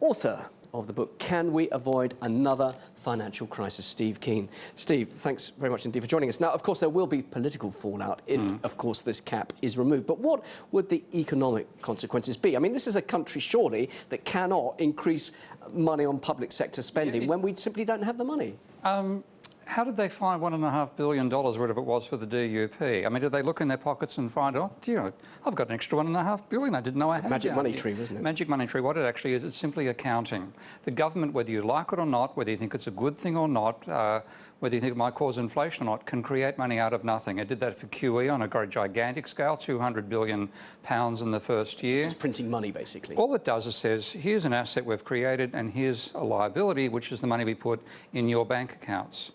author of the book, Can We Avoid Another Financial Crisis? Steve Keen. Steve, thanks very much indeed for joining us. Now, of course, there will be political fallout if, of course, this cap is removed. But what would the economic consequences be? I mean, this is a country, surely, that cannot increase money on public sector spending when we simply don't have the money. How did they find $1.5 billion, whatever it was, for the DUP? I mean, did they look in their pockets and find, oh, dear, I've got an extra $1.5 billion I didn't know I had. Magic money tree, wasn't it? Magic money tree. What it actually is, it's simply accounting. The government, whether you like it or not, whether you think it's a good thing or not, whether you think it might cause inflation or not, can create money out of nothing. It did that for QE on a gigantic scale, £200 billion in the first year. It's just printing money, basically. All it does is says, here's an asset we've created and here's a liability, which is the money we put in your bank accounts.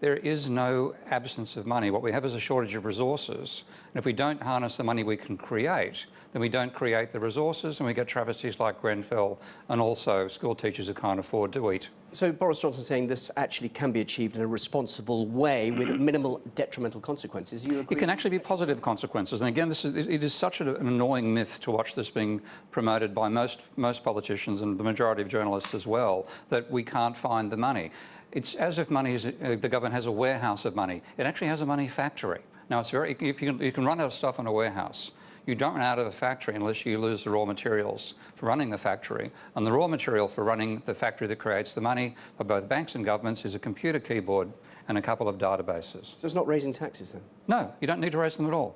There is no absence of money. What we have is a shortage of resources. And if we don't harness the money we can create, then we don't create the resources and we get travesties like Grenfell and also school teachers who can't afford to eat. So Boris Johnson saying this actually can be achieved in a responsible way with minimal detrimental consequences. You agree? It can actually be positive consequences. And again, it is such an annoying myth to watch this being promoted by most politicians and the majority of journalists as well, that we can't find the money. It's as if money is, the government has a warehouse of money. It actually has a money factory. Now, it's very, if you can run out of stuff in a warehouse. You don't run out of a factory unless you lose the raw materials for running the factory. And the raw material for running the factory that creates the money for both banks and governments is a computer keyboard and a couple of databases. So it's not raising taxes then? No, you don't need to raise them at all.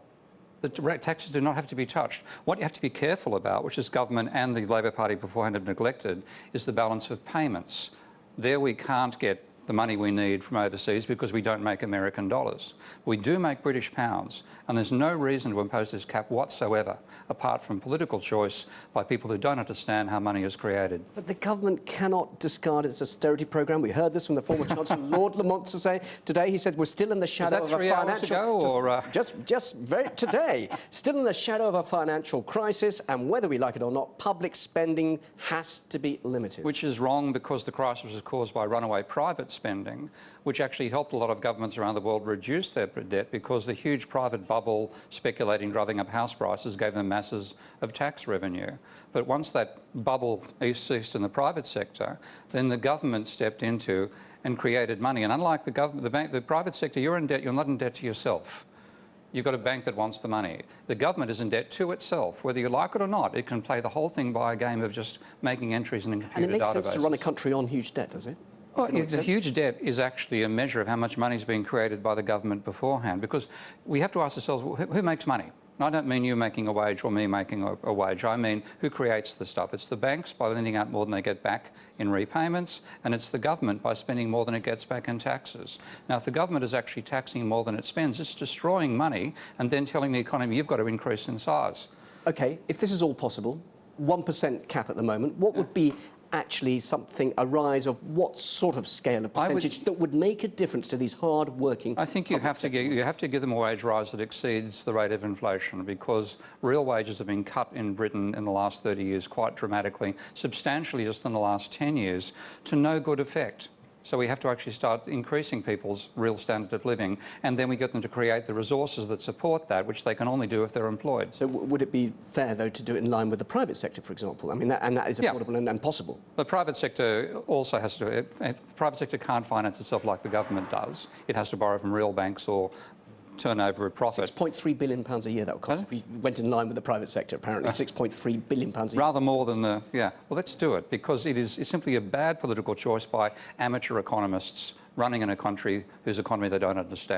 The taxes do not have to be touched. What you have to be careful about, which this government and the Labor Party beforehand have neglected, is the balance of payments. There we can't get the money we need from overseas because we don't make American dollars. We do make British pounds, and there's no reason to impose this cap whatsoever, apart from political choice by people who don't understand how money is created. But the government cannot discard its austerity programme. We heard this from the former Chancellor, Lord Lamont, to say today. He said we're still in the shadow of a financial... Just very today, still in the shadow of a financial crisis, and whether we like it or not, public spending has to be limited. Which is wrong because the crisis was caused by runaway private spending, which actually helped a lot of governments around the world reduce their debt because the huge private bubble speculating, driving up house prices gave them masses of tax revenue. But once that bubble ceased in the private sector, then the government stepped into and created money. And unlike the government, the private sector, you're in debt, you're not in debt to yourself. You've got a bank that wants the money. The government is in debt to itself. Whether you like it or not, it can play the whole thing by a game of just making entries in computer databases. And it makes sense to run a country on huge debt, does it? Well, the huge debt is actually a measure of how much money is being created by the government beforehand, because we have to ask ourselves, well, who makes money? And I don't mean you making a wage or me making a wage. I mean who creates the stuff. It's the banks by lending out more than they get back in repayments, and it's the government by spending more than it gets back in taxes. Now, if the government is actually taxing more than it spends, it's destroying money and then telling the economy you've got to increase in size. OK, if this is all possible, 1% cap at the moment, what would be actually something, a rise of what sort of scale of percentage that would make a difference to these hard-working... I think you have to give them a wage rise that exceeds the rate of inflation, because real wages have been cut in Britain in the last 30 years quite dramatically, substantially just in the last 10 years, to no good effect. So we have to actually start increasing people's real standard of living, and then we get them to create the resources that support that, which they can only do if they're employed. So would it be fair, though, to do it in line with the private sector, for example? I mean, that is affordable and possible. The private sector also has to... The private sector can't finance itself like the government does. It has to borrow from real banks or turn over a profit. £6.3 billion a year that would cost if we went in line with the private sector, apparently. £6.3 billion a year. Rather more than the... Yeah. Well, let's do it, because it's simply a bad political choice by amateur economists running in a country whose economy they don't understand.